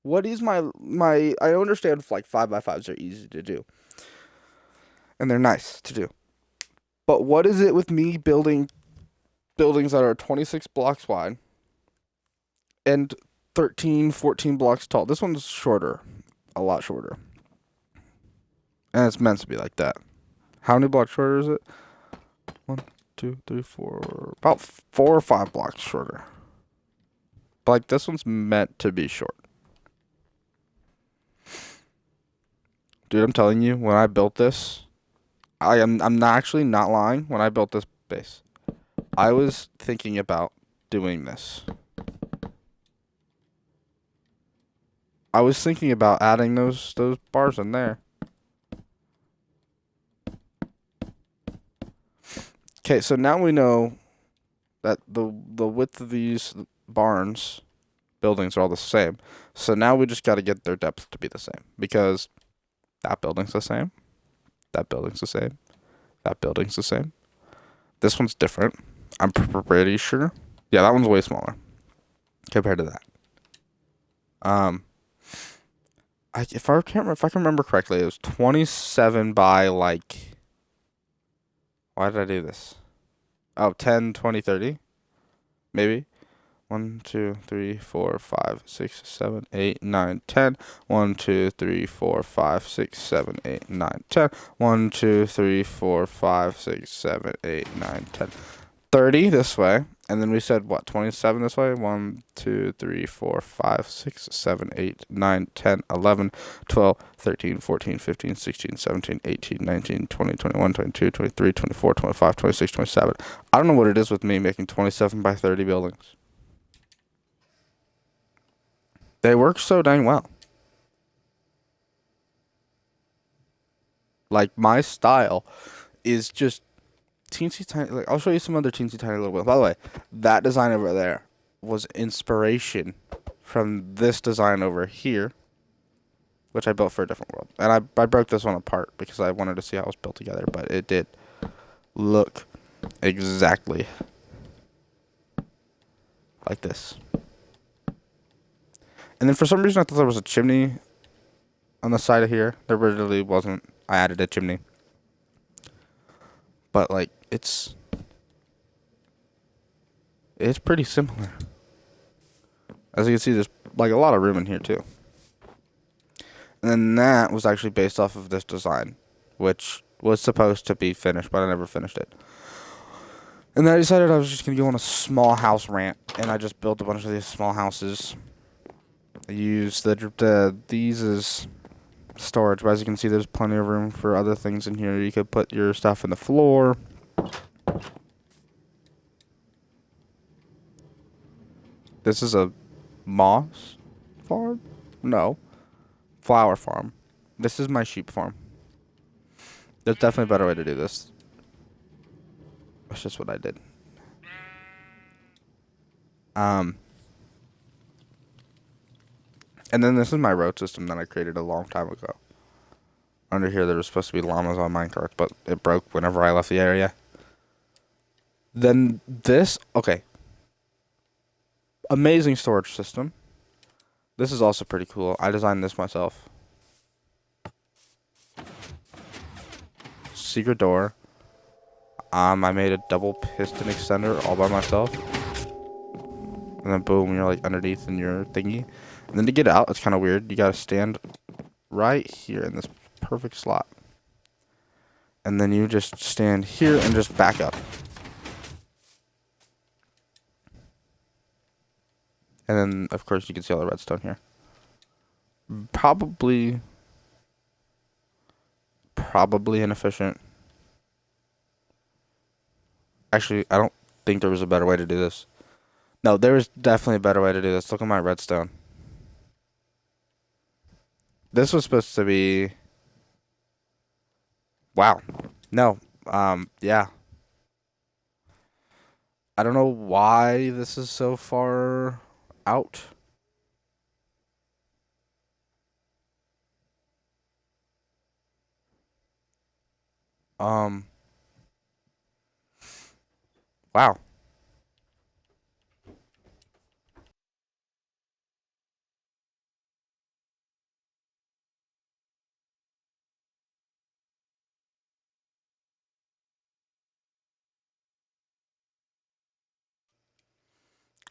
what is my I understand like 5x5s are easy to do. And they're nice to do. But what is it with me building buildings that are 26 blocks wide and 13, 14 blocks tall? This one's shorter. A lot shorter. And it's meant to be like that. How many blocks shorter is it? 1, 2, 3, 4. About 4 or 5 blocks shorter. But like this one's meant to be short. Dude, I'm telling you, when I built this, I'm not actually not lying. When I built this base, I was thinking about doing this. I was thinking about adding those bars in there. Okay, so now we know that the width of these buildings are all the same. So now we just got to get their depth to be the same because that building's the same. That building's the same. That building's the same. This one's different. I'm pretty sure. Yeah, that one's way smaller compared to that. If I can remember correctly, it was 27 by like. Why did I do this? Oh, 10, 20, 30, maybe. 1, 2, 3, 4, 5, 6, 7, 8, 9, 10. 1, 2, 3, 4, 5, 6, 7, 8, 9, 10. 1, 2, 3, 4, 5, 6, 7, 8, 9, 10. 30 this way. And then we said, what, 27 this way? 1, 2, 3, 4, 5, 6, 7, 8, 9, 10, 11, 12, 13, 14, 15, 16, 17, 18, 19, 20, 21, 22, 23, 24, 25, 26, 27. I don't know what it is with me making 27 by 30 buildings. They work so dang well. Like, my style is just teensy tiny. Like, I'll show you some other teensy tiny little. By the way, that design over there was inspiration from this design over here, which I built for a different world. And I broke this one apart because I wanted to see how it was built together, but it did look exactly like this. And then for some reason I thought there was a chimney on the side of here. There really wasn't. I added a chimney. But like it's pretty similar. As you can see, there's like a lot of room in here too. And then that was actually based off of this design, which was supposed to be finished, but I never finished it. And then I decided I was just going to go on a small house rant, and I just built a bunch of these small houses. I used these as storage, but as you can see, there's plenty of room for other things in here. You could put your stuff in the floor. This is a moss farm? No. Flower farm. This is my sheep farm. There's definitely a better way to do this. That's just what I did. And then this is my road system that I created a long time ago. Under here, there was supposed to be llamas on minecart, but it broke whenever I left the area. Then this, okay. Amazing storage system. This is also pretty cool. I designed this myself. Secret door. I made a double piston extender all by myself. And then boom, you're like underneath in your thingy. And then to get out, it's kind of weird. You gotta stand right here in this perfect slot. And then you just stand here and just back up. And then, of course, you can see all the redstone here. Probably inefficient. Actually, I don't think there was a better way to do this. No, there is definitely a better way to do this. Look at my redstone. This was supposed to be... Wow. No. Yeah. I don't know why this is so far out. Wow.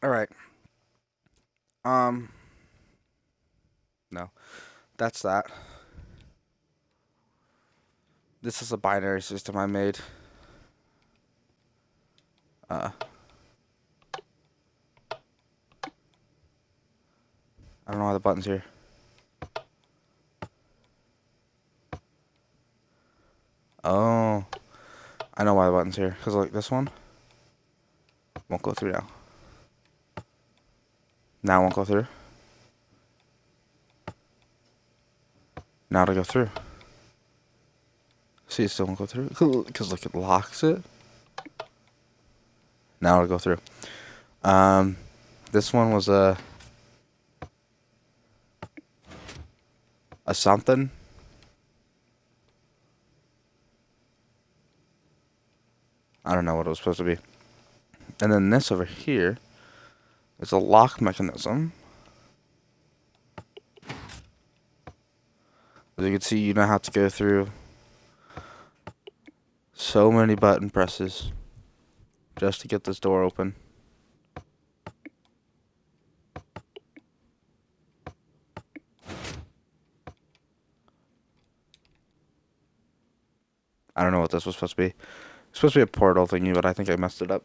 All right. No. That's that. This is a binary system I made. I don't know why the button's here. Oh, I know why the button's here. Because, like, this one won't go through now. Now it won't go through. Now it'll go through. See, it still won't go through. Because, look, it locks it. Now it'll go through. This one was a something. I don't know what it was supposed to be. And then this over here is a lock mechanism. As you can see, you don't have to go through so many button presses just to get this door open. I don't know what this was supposed to be. It's supposed to be a portal thingy, but I think I messed it up.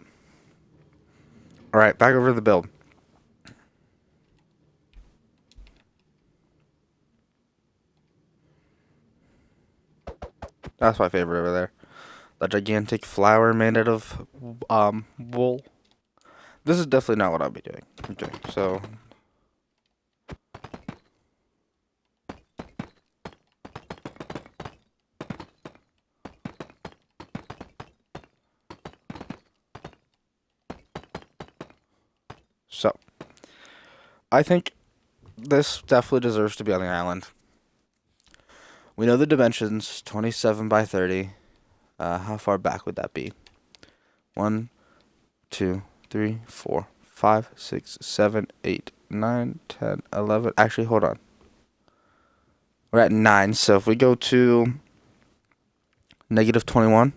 Alright, back over to the build. That's my favorite over there. The gigantic flower made out of wool. This is definitely not what I'll be doing. Okay, so I think this definitely deserves to be on the island. We know the dimensions, 27 by 30. How far back would that be? 1, 2, 3, 4, 5, 6, 7, 8, 9, 10, 11. Actually, hold on. We're at 9, so if we go to negative 21.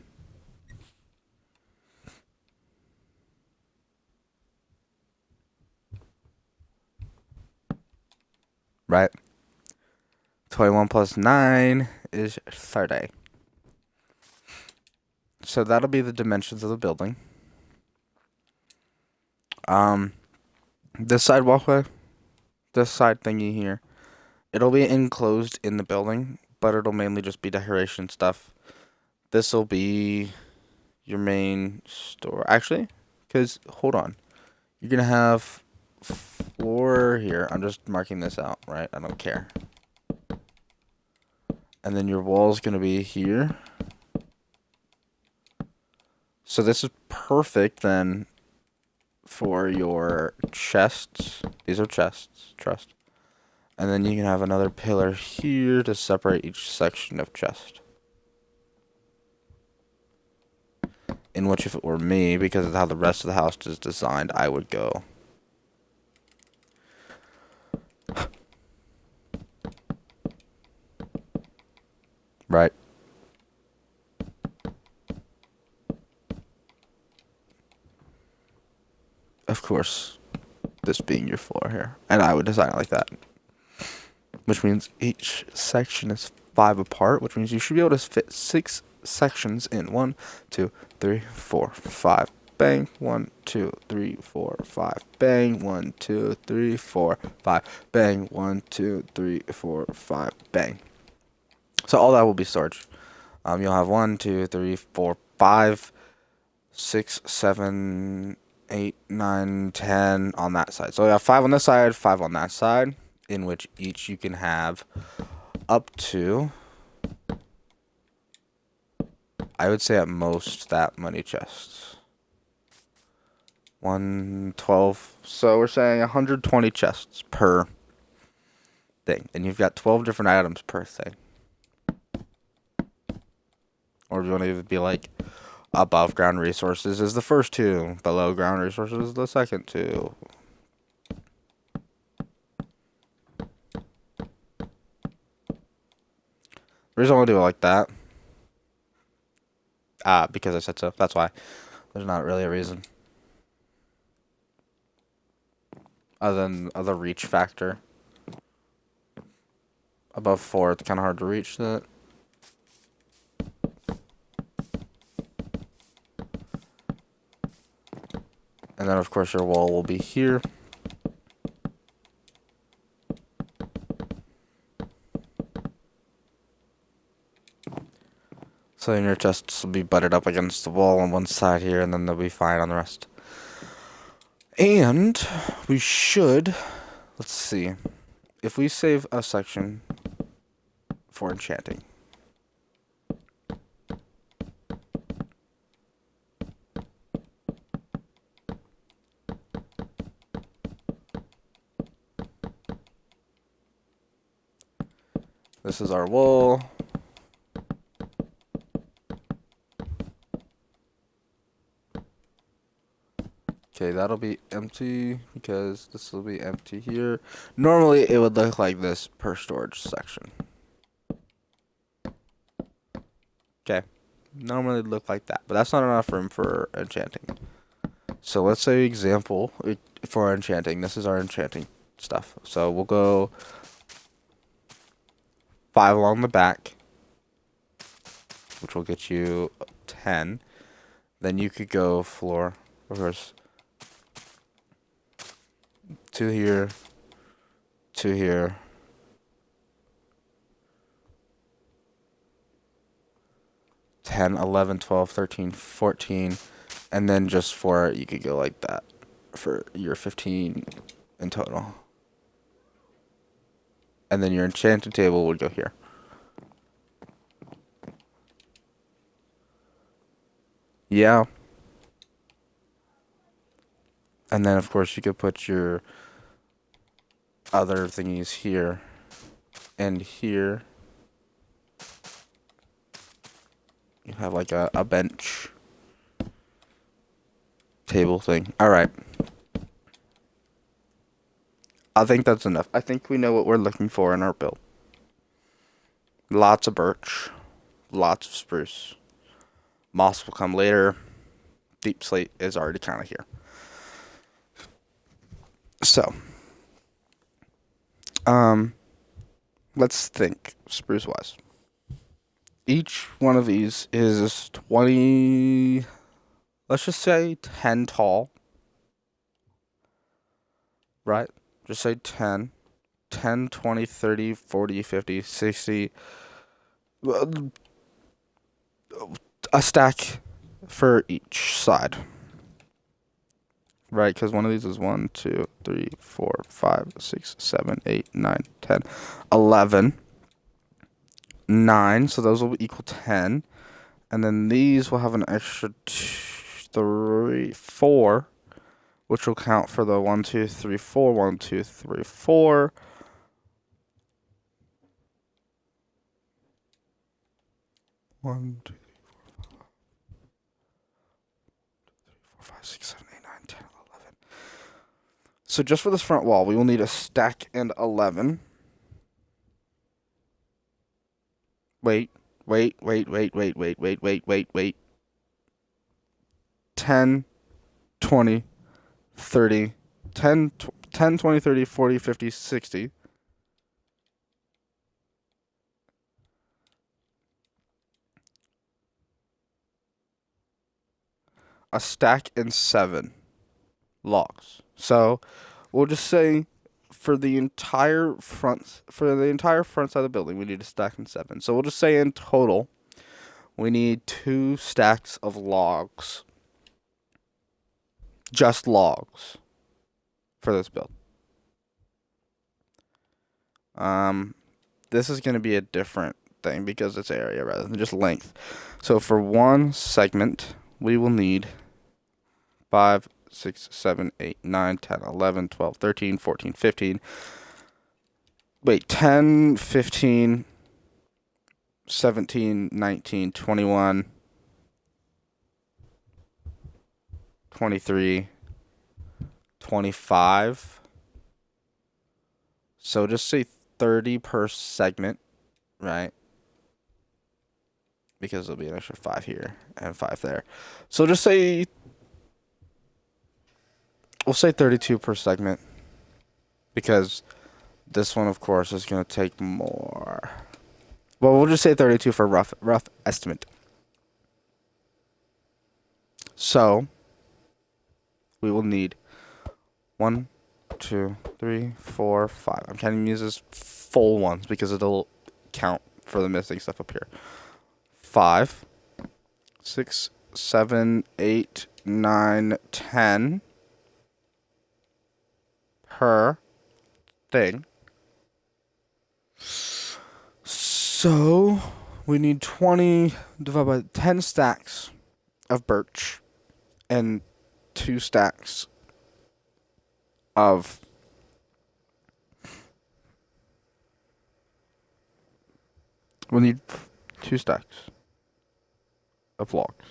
Right? 21 plus 9 is 30. So that'll be the dimensions of the building. This side walkway, this side thingy here, it'll be enclosed in the building, but it'll mainly just be decoration stuff. This'll be your main store. Actually, because, hold on. You're going to have floor here. I'm just marking this out, right? I don't care. And then your wall's going to be here. So this is perfect then for your chests. These are chests, trust. And then you can have another pillar here to separate each section of chest. In which, if it were me, because of how the rest of the house is designed, I would go. Right. Of course, this being your floor here. And I would design it like that. Which means each section is 5 apart, which means you should be able to fit 6 sections in. 1, 2, 3, 4, 5. Bang. 1, 2, 3, 4, 5. Bang. 1, 2, 3, 4, 5. Bang. 1, 2, 3, 4, 5. Bang. So all that will be storage. You'll have 1, 2, 3, 4, 5, 6, 7, 8, 9, 10 on that side. So you have 5 on this side, 5 on that side, in which each you can have up to, I would say at most that many chests. 112. So we're saying 120 chests per thing. And you've got 12 different items per thing. Or do you want to even be like above ground resources is the first 2, below ground resources is the second 2. The reason I want to do it like that, because I said so. That's why. There's not really a reason. Other than the reach factor. Above 4, it's kind of hard to reach that. And then, of course, your wall will be here. So then your chests will be butted up against the wall on one side here, and then they'll be fine on the rest. And we should, let's see, if we save a section for enchanting. This is our wool. Okay, that'll be empty because this will be empty here. Normally, it would look like this per storage section. Okay, normally it'd look like that, but that's not enough room for enchanting. So let's say example for enchanting. This is our enchanting stuff. So we'll go 5 along the back, which will get you 10. Then you could go floor, of course, 2 here, 2 here, 10, 11, 12, 13, 14, and then just 4, you could go like that for your 15 in total. And then your enchanted table would go here. Yeah. And then, of course, you could put your other thingies here and here. You have like a bench table thing. All right. I think that's enough. I think we know what we're looking for in our build. Lots of birch. Lots of spruce. Moss will come later. Deep slate is already kind of here. So, let's think spruce wise. Each one of these is 20, let's just say 10 tall. Right? Just say 10. 10, 20, 30, 40, 50, 60. A stack for each side. Right, because one of these is 1, 2, 3, 4, 5, 6, 7, 8, 9, 10, 11. 9, so those will equal 10. And then these will have an extra 3, 4, which will count for the 1, 2, 3, 4, 1, 2, 3, 4. 1, 2, 3, 4, 5, 6, 7, 8, 9, 10, 11. So just for this front wall, we will need a stack and 11. Wait. 10, 20, 30, 10, 10, 20, 30, 40, 50, 60. A stack and 7 logs. So we'll just say for the entire front side of the building, we need a stack and 7. So we'll just say in total, we need 2 stacks of logs. Just logs for this build. This is going to be a different thing because it's area rather than just length. So for one segment, we will need 5, 6, 7, 8, 9, 10, 11, 12, 13, 14, 15. Wait, 10, 15, 17, 19, 21, 23, 25. So just say 30 per segment, right? Because there'll be an extra 5 here and 5 there. So just say, we'll say 32 per segment. Because this one, of course, is going to take more. Well, we'll just say 32 for rough estimate. So, we will need 1, 2, 3, 4, 5. I'm counting these as full ones because it'll count for the missing stuff up here. 5. 6, 7, 8, 9, 10 per thing. So we need 20 divided by 10 stacks of birch and 2 stacks of we need 2 stacks of logs.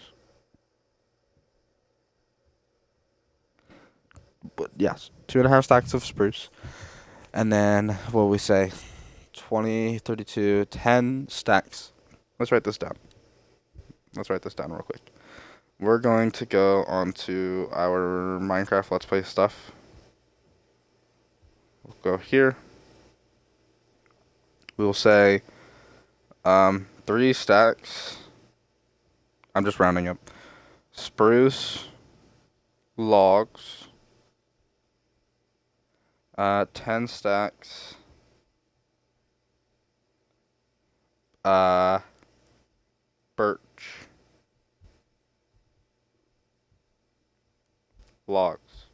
But yes, 2.5 stacks of spruce. And then what will we say? 20, 32, 10 stacks. Let's write this down. Let's write this down real quick. We're going to go onto our Minecraft Let's Play stuff. We'll go here. We will say 3 stacks. I'm just rounding up. Spruce logs. 10 stacks. Birch logs.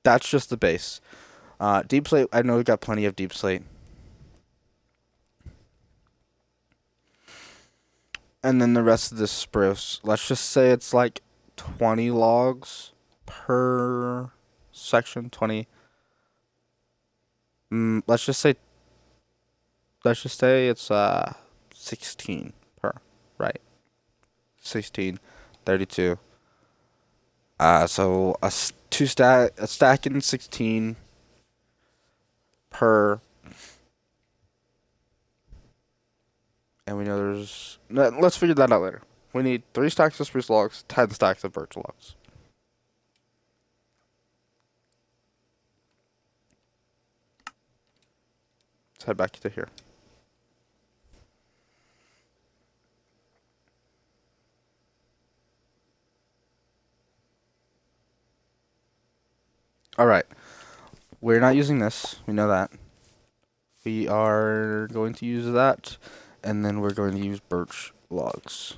That's just the base. Deep slate, I know we got plenty of deep slate. And then the rest of this spruce. Let's just say it's like 20 logs per section. 20. Let's just say it's 16 per, right? 16, 32. So a stack in 16 per. And we know there's... Let's figure that out later. We need 3 stacks of spruce logs, 10 stacks of birch logs. Let's head back to here. Alright. We're not using this. We know that. We are going to use that. And then we're going to use birch logs.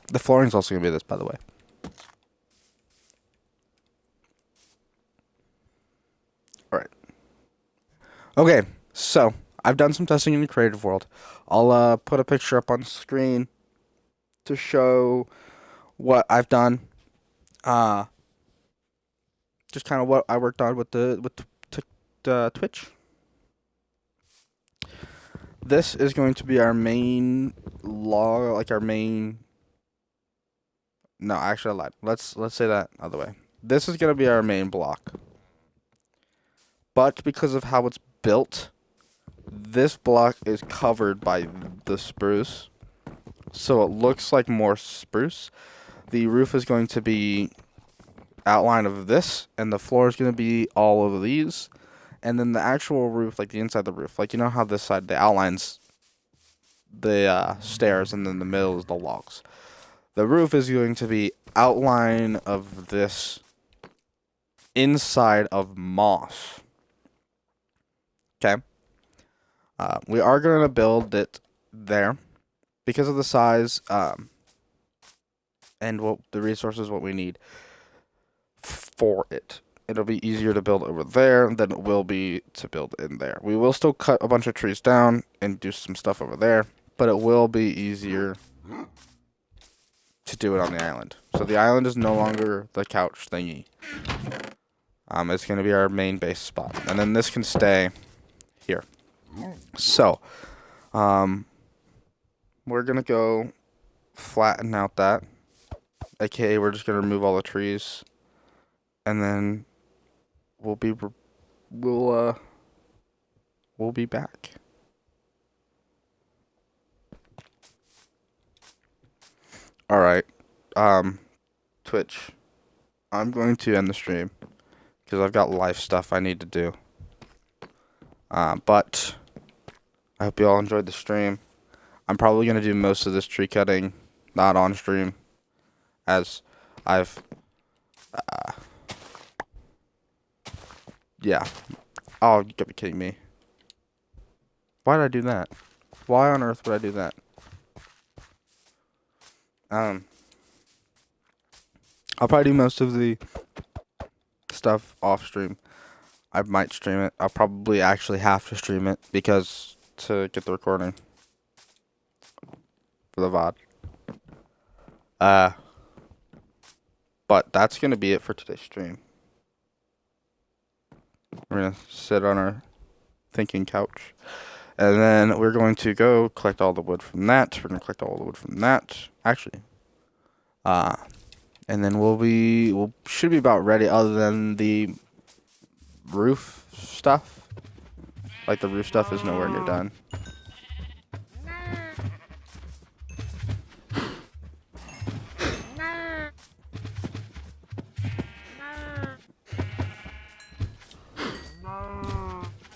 The flooring's also going to be this, by the way. Alright. Okay, so I've done some testing in the creative world. I'll put a picture up on screen to show what I've done. Just kind of what I worked on with the Twitch. This is going to be our main log, like our main. No, actually, I lied. Let's say that other way. This is going to be our main block. But because of how it's built, this block is covered by the spruce. So it looks like more spruce. The roof is going to be outline of this, and the floor is going to be all of these. And then the actual roof, like the inside of the roof, like you know how this side, the outlines, the stairs, and then the middle is the logs. The roof is going to be outline of this inside of moss. Okay. We are going to build it there because of the size and what the resources, what we need for it. It'll be easier to build over there than it will be to build in there. We will still cut a bunch of trees down and do some stuff over there, but it will be easier to do it on the island. So the island is no longer the couch thingy. It's going to be our main base spot. And then this can stay here. So, we're going to go flatten out that. AKA, we're just going to remove all the trees. And then we'll be back. All right. Twitch. I'm going to end the stream because I've got life stuff I need to do. But I hope you all enjoyed the stream. I'm probably going to do most of this tree cutting not on stream as I've, yeah. Oh, you gotta be kidding me. Why did I do that? Why on earth would I do that? I'll probably do most of the stuff off stream. I might stream it. I'll probably actually have to stream it because to get the recording for the VOD. But that's gonna be it for today's stream. We're gonna sit on our thinking couch, and then we're going to go collect all the wood from that. We're gonna collect all the wood from that. Actually, and then we should be about ready. Other than the roof stuff, like the roof stuff is nowhere near done.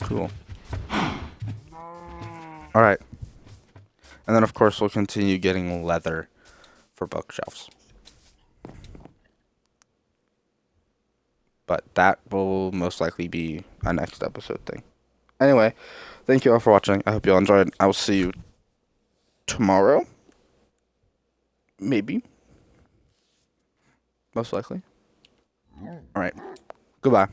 Cool. Alright. And then, of course, we'll continue getting leather for bookshelves. But that will most likely be a next episode thing. Anyway, thank you all for watching. I hope you all enjoyed. I will see you tomorrow. Maybe. Most likely. Alright. Goodbye.